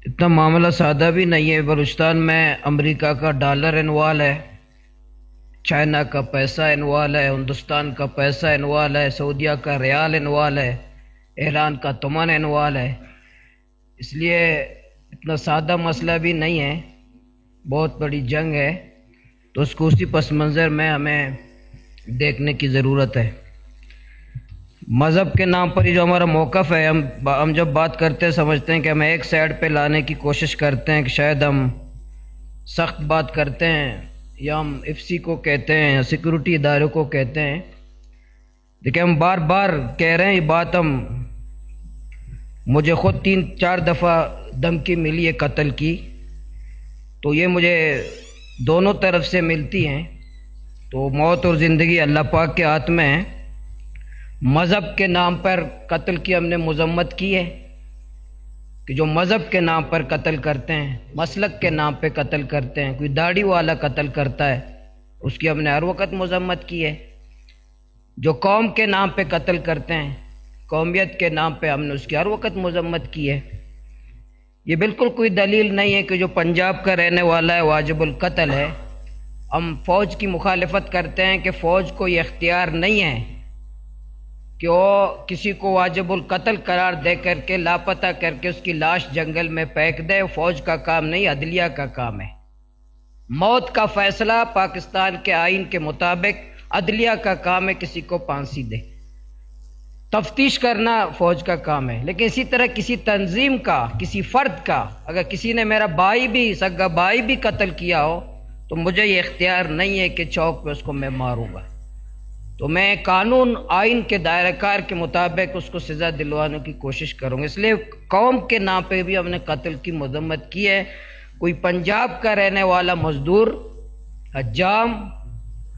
इतना मामला सादा भी नहीं है। बलूचिस्तान में अमेरिका का डॉलर इन्वॉल्व है, चाइना का पैसा इन्वॉल्व है, हिंदुस्तान का पैसा इन्वॉल्व है, सऊदीया का रियाल इन्वॉल्व है, ईरान का तुमन इन्वॉल्व है। इसलिए इतना सादा मसला भी नहीं है, बहुत बड़ी जंग है। तो उसको उसी पस मंज़र में हमें देखने की ज़रूरत है। मज़हब के नाम पर ही जो हमारा मौक़िफ़ है, हम जब बात करते हैं समझते हैं कि हमें एक साइड पे लाने की कोशिश करते हैं कि शायद हम सख्त बात करते हैं या हम इफ्सी को कहते हैं या सिक्योरिटी इदारों को कहते हैं। देखिए, हम बार बार कह रहे हैं ये बात। मुझे ख़ुद 3-4 दफ़ा धमकी मिली है कत्ल की, तो ये मुझे दोनों तरफ से मिलती हैं। तो मौत और ज़िंदगी अल्लाह पाक के हाथ में है। मज़हब के नाम पर कत्ल की हमने मज़म्मत की है कि जो मज़हब के नाम पर कत्ल करते हैं, मसलक के नाम पे कत्ल करते हैं, कोई दाढ़ी वाला कत्ल करता है, उसकी हमने हर वक्त मज़म्मत की है। जो कौम के नाम पे कत्ल करते हैं, कौमियत के नाम पे हमने उसकी हर वक्त मज़म्मत की है। ये बिल्कुल कोई दलील नहीं है कि जो पंजाब का रहने वाला है वाजिबुल कत्ल है। हम फ़ौज की मुखालिफत करते हैं कि फ़ौज को ये इख्तियार नहीं है कि वो किसी को वाजिबुल कत्ल करार दे करके लापता करके उसकी लाश जंगल में फेंक दे। फ़ौज का काम नहीं, अदलिया का काम है। मौत का फैसला पाकिस्तान के आइन के मुताबिक अदलिया का काम है, किसी को फांसी दे। तफ्तीश करना फ़ौज का काम है। लेकिन इसी तरह किसी तंजीम का, किसी फ़र्द का, अगर किसी ने मेरा भाई भी, सगा भाई भी कत्ल किया हो, तो मुझे ये इख्तियार नहीं है कि चौक पे उसको मैं मारूंगा। तो मैं कानून आइन के दायरेकार के मुताबिक उसको सज़ा दिलवाने की कोशिश करूँगा। इसलिए कौम के नाम पे भी हमने कत्ल की मज़म्मत की है। कोई पंजाब का रहने वाला मज़दूर, हज्जाम,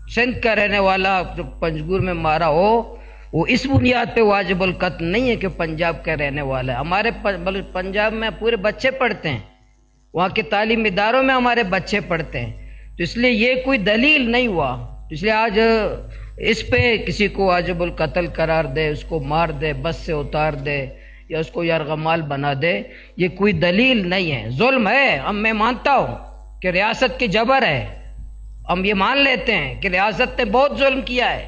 सिंध का रहने वाला जो पंजगुर में मारा हो, वो इस बुनियाद पे वाजिबुल कत्ल नहीं है कि पंजाब का रहने वाला है। हमारे पंजाब में पूरे बच्चे पढ़ते हैं, वहाँ के तालीम इदारों में हमारे बच्चे पढ़ते हैं। तो इसलिए ये कोई दलील नहीं हुआ। तो इसलिए आज इस पे किसी को वाजिबुल कत्ल करार दे, उसको मार दे, बस से उतार दे या उसको यरगमाल बना दे, ये कोई दलील नहीं है। जुल्म है। मैं मानता हूँ कि रियासत की जबर है। हम ये मान लेते हैं कि रियासत ने बहुत जुल्म किया है।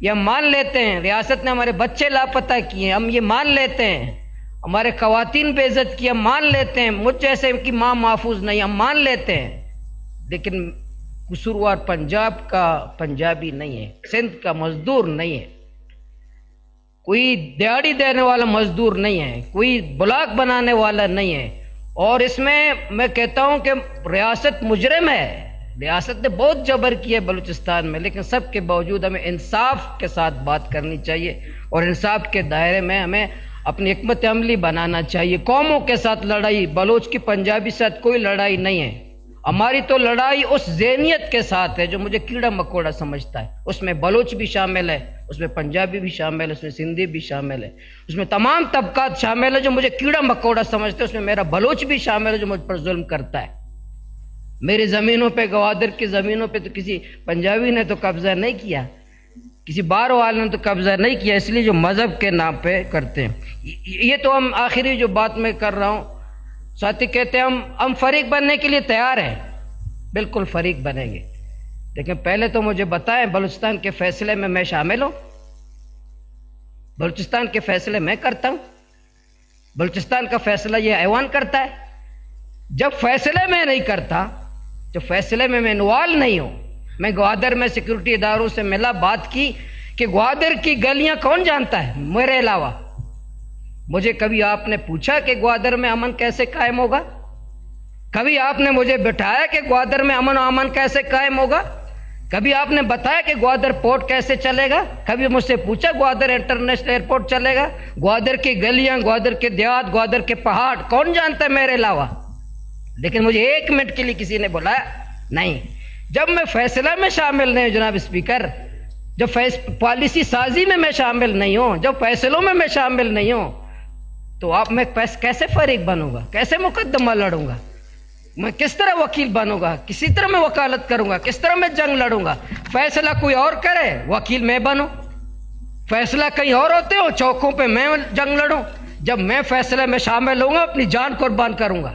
ये हम मान लेते हैं रियासत ने हमारे बच्चे लापता किए। हम ये मान लेते हैं हमारे ख़वातीन बेइज्जत की। हम मान लेते हैं मुझ जैसे की माँ महफूज नहीं, हम मान लेते हैं। लेकिन कसूरवार पंजाब का पंजाबी नहीं है, सिंध का मजदूर नहीं है, कोई दिहाड़ी देने वाला मजदूर नहीं है, कोई ब्लॉक बनाने वाला नहीं है। और इसमें मैं कहता हूं कि रियासत मुजरिम है। रियासत ने बहुत जबर किया है बलूचिस्तान में, लेकिन सब के बावजूद हमें इंसाफ के साथ बात करनी चाहिए और इंसाफ के दायरे में हमें अपनी हिकमत अमली बनाना चाहिए। कौमों के साथ लड़ाई, बलोच की पंजाबी के साथ कोई लड़ाई नहीं है। हमारी तो लड़ाई उस ज़हनियत के साथ है जो मुझे कीड़ा मकोड़ा समझता है। उसमें बलोच भी शामिल है, उसमें पंजाबी भी शामिल है, उसमें सिंधी भी शामिल है, उसमें तमाम तबकात शामिल है जो मुझे कीड़ा मकोड़ा समझते हैं। उसमें मेरा बलोच भी शामिल है जो मुझ पर जुल्म करता है। मेरी ज़मीनों पे, गवादर की ज़मीनों पे तो किसी पंजाबी ने तो कब्ज़ा नहीं किया, किसी बाहर वाले ने तो कब्ज़ा नहीं किया। इसलिए जो मज़हब के नाम पे करते हैं, ये तो हम आखिरी जो बात मैं कर रहा हूँ, साथी कहते हैं हम फरीक बनने के लिए तैयार हैं, बिल्कुल फरीक बनेंगे। लेकिन पहले तो मुझे बताएं, बलूचिस्तान के फैसले में मैं शामिल हूँ? बलूचिस्तान के फैसले मैं करता हूँ? बलूचिस्तान का फैसला ये ऐवान करता है? जब फैसले में नहीं करता, जब फैसले में मैं इन्वॉल्व नहीं हूँ। मैं ग्वादर में सिक्योरिटी इदारों से मिला, बात की कि ग्वादर की गलियां कौन जानता है मेरे अलावा। मुझे कभी आपने पूछा कि ग्वादर में अमन कैसे कायम होगा? कभी आपने मुझे बिठाया कि ग्वादर में अमन कैसे कायम होगा? कभी आपने बताया कि ग्वादर पोर्ट कैसे चलेगा? कभी मुझसे पूछा ग्वादर इंटरनेशनल एयरपोर्ट चलेगा? ग्वादर की गलियां, ग्वादर के देहात, ग्वादर के पहाड़ कौन जानता है मेरे अलावा? लेकिन मुझे 1 मिनट के लिए किसी ने बुलाया नहीं। जब मैं फैसला में शामिल नहीं हूं जनाब स्पीकर, जब पॉलिसी साजी में मैं शामिल नहीं हूं, जब फैसलों में मैं शामिल नहीं हूं, तो आप मैं कैसे फरीक बनूंगा? कैसे मुकदमा लड़ूंगा? मैं किस तरह वकील बनूंगा? किसी तरह मैं वकालत करूंगा? किस तरह मैं जंग लड़ूंगा? फैसला कोई और करे, वकील मैं बनूं। फैसला कहीं और होते हो, चौकों पे मैं जंग लड़ूं। जब मैं फैसले में शामिल होऊंगा, अपनी जान कुर्बान करूंगा।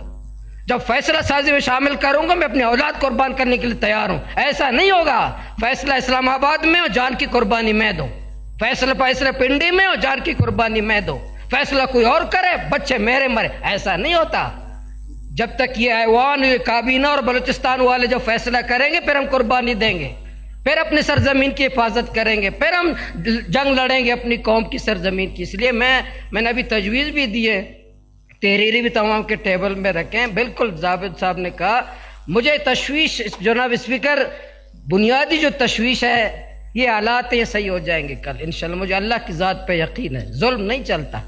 जब फैसला साजी में शामिल करूंगा मैं अपनी औलाद कुर्बान करने के लिए तैयार हूं। ऐसा नहीं होगा फैसला इस्लामाबाद में और जान की कुर्बानी मैं दूं, फैसला पिंडी में और जान की कुर्बानी मैं दूं, फैसला कोई और करे बच्चे मेरे मरे, ऐसा नहीं होता। जब तक ये ऐवान, ये काबीना और बलूचिस्तान वाले जो फैसला करेंगे फिर हम कुर्बानी देंगे, फिर अपनी सरजमीन की हिफाजत करेंगे, फिर हम जंग लड़ेंगे अपनी कौम की सरजमीन की। इसलिए मैंने अभी तजवीज़ भी दी है, तहरीरी भी तमाम के टेबल में रखें। बिल्कुल जावेद साहब ने कहा, मुझे तशवीश जनाब स्पीकर, बुनियादी जो तशवीश है ये हालात ये सही हो जाएंगे कल इंशाल्लाह। मुझे अल्लाह की ज़ात पे यकीन है, जुल्म नहीं चलता,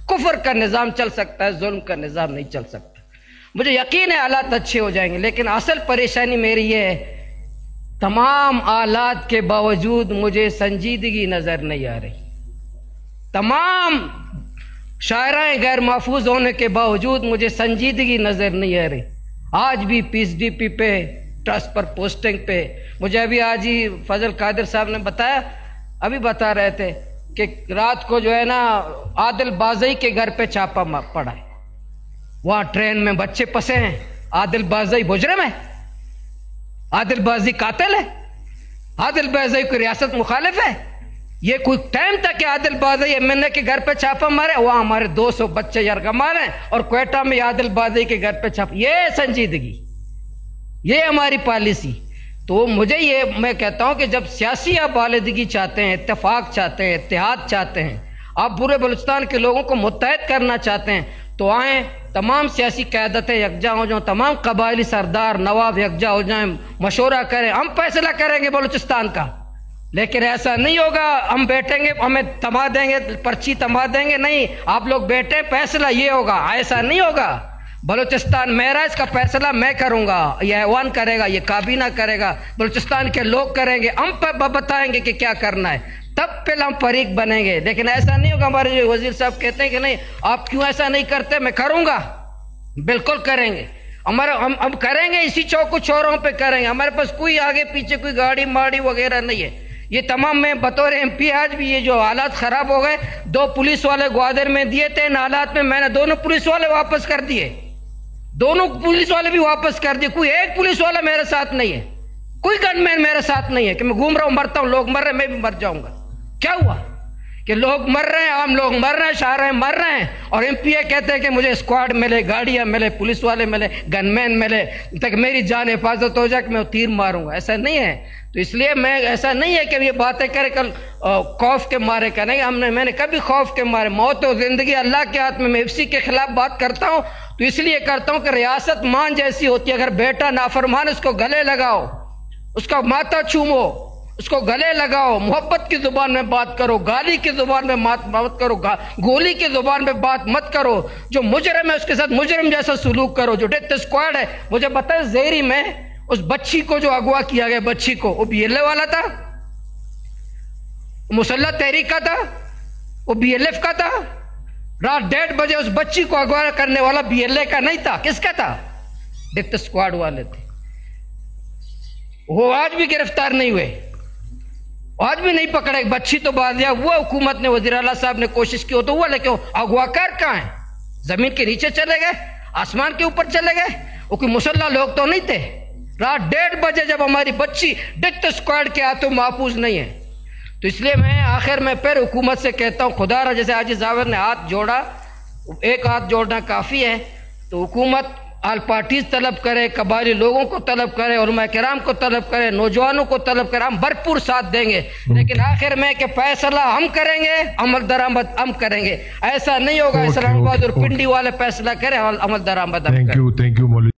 कुफर का निज़ाम चल सकता है, जुल्म का निज़ाम नहीं चल सकता। मुझे यकीन है हालात अच्छे हो जाएंगे, लेकिन असल परेशानी मेरी ये है, तमाम आलात के बावजूद मुझे संजीदगी नजर नहीं आ रही। तमाम शायराएं गैर महफूज होने के बावजूद मुझे संजीदगी नजर नहीं आ रही। आज भी पीएसडीपी पे ट्रांसफर पोस्टिंग पे मुझे अभी आज ही फजल कादिर साहब ने बताया, अभी बता रहे थे कि रात को जो है ना आदिल बाज़ई के घर पे छापा पड़ा है, वहां ट्रेन में बच्चे फंसे हैं। आदिल बाज़ई मुजरिम है, आदिल बाज़ई कातिल है, आदिल बाज़ई कोई रियासत मुखालिफ है। ये कोई टाइम था कि आदिल बाज़ई एमएनए के घर पे छापा मारे, वहां हमारे 200 बच्चे यरगमार हैं और क्वेटा में आदिल बाज़ई के घर पे छापा। ये संजीदगी, ये हमारी पॉलिसी। तो मुझे ये मैं कहता हूं कि जब सियासी आप बालिदगी चाहते हैं, इत्तेफाक चाहते हैं, इत्तेहाद चाहते हैं, आप पूरे बलूचिस्तान के लोगों को मुत्तहद करना चाहते हैं, तो आए तमाम सियासी क़यादतें यकजा हो जाओ, तमाम कबायली सरदार नवाब यकजा हो जाएं, मशवरा करें, हम फैसला करेंगे बलूचिस्तान का। लेकिन ऐसा नहीं होगा हम बैठेंगे हमें तमा देंगे, पर्ची तमा देंगे, नहीं आप लोग बैठे फैसला ये होगा, ऐसा नहीं होगा। बलूचिस्तान मेरा, इसका फैसला मैं करूंगा, ये ऐवान करेगा, ये काबीना करेगा, बलूचिस्तान के लोग करेंगे, हम बताएंगे कि क्या करना है, तब पहले हम फरीक बनेंगे। लेकिन ऐसा नहीं होगा। हमारे जो वजीर साहब कहते हैं कि नहीं आप क्यों ऐसा नहीं करते, मैं करूंगा, बिल्कुल करेंगे, हम करेंगे, इसी चौक चौरों पे करेंगे। हमारे पास कोई आगे पीछे कोई गाड़ी माड़ी वगैरह नहीं है। ये तमाम मैं बतौर एमपी आज भी ये जो हालात खराब हो गए, 2 पुलिस वाले ग्वादर में दिए थे, इन हालात में मैंने दोनों पुलिस वाले वापस कर दिए, दोनों पुलिस वाले भी वापस कर दिए। कोई एक पुलिस वाला मेरे साथ नहीं है, कोई गनमैन मेरे साथ नहीं है कि मैं घूम रहा हूं मरता हूं, लोग मर रहे हैं मैं भी मर जाऊंगा। क्या हुआ कि लोग मर रहे हैं, आम लोग मर रहे हैं, शाहरें मर रहे हैं, और एमपीए कहते हैं कि मुझे स्क्वाड मिले, गाड़ियां मिले, पुलिस वाले मिले, गनमैन मिले, तक मेरी जान हिफाजत हो जाए कि मैं तीर मारूंगा। ऐसा नहीं है। तो इसलिए मैं, ऐसा नहीं है कि ये बातें करें कल खौफ के मारे करेंगे, मैंने कभी खौफ के मारे, मौत और जिंदगी अल्लाह के हाथ में। मैं इसी के खिलाफ बात करता हूं तो इसलिए करता हूं कि रियासत मान जैसी होती है, अगर बेटा नाफरमान उसको गले लगाओ, उसका माथा चूमो, उसको गले लगाओ, मोहब्बत की जुबान में बात करो, गाली की जुबान में बात मत करो, गोली की जुबान में बात मत करो। जो मुजरिम है उसके साथ मुजरिम जैसा सुलूक करो। जो डेथ स्क्वाड है, मुझे बताए ज़ेरी में उस बच्ची को जो अगवा किया गया, बच्ची को, वो बीएलए वाला था, मुसल्लह तहरीक का था, वो बीएलएफ का था। रात 1:30 बजे उस बच्ची को अगवा करने वाला बीएलए का नहीं था, किसका था? डेथ स्क्वाड वाले थे। वो आज भी गिरफ्तार नहीं हुए, आज भी नहीं पकड़े। बच्ची तो बाजिया हुआ, हुकूमत ने, वज़ीर आला साहब ने कोशिश की हो तो हुआ, लेकिन अगवाकार कहाँ है? जमीन के नीचे चले गए, आसमान के ऊपर चले गए। वो कोई मुसल्ला लोग तो नहीं थे। रात 1:30 बजे जब हमारी बच्ची डेथ स्क्वाड के हाथों महफूज नहीं है, तो इसलिए मैं आखिर में फिर हुकूमत से कहता हूँ, खुदा जैसे आज जावेद ने हाथ जोड़ा, एक हाथ जोड़ना काफ़ी है, तो हुकूमत आल पार्टीज तलब करे, कबायली लोगों को तलब करे, उलमा किराम को तलब करे, नौजवानों को तलब करे, हम भरपूर साथ देंगे। लेकिन आखिर में कि फैसला हम करेंगे, अमल दरामद हम करेंगे। ऐसा नहीं होगा इस्लामाबाद और पिंडी वाले फैसला करें, अमल दरामद हम करें। Thank you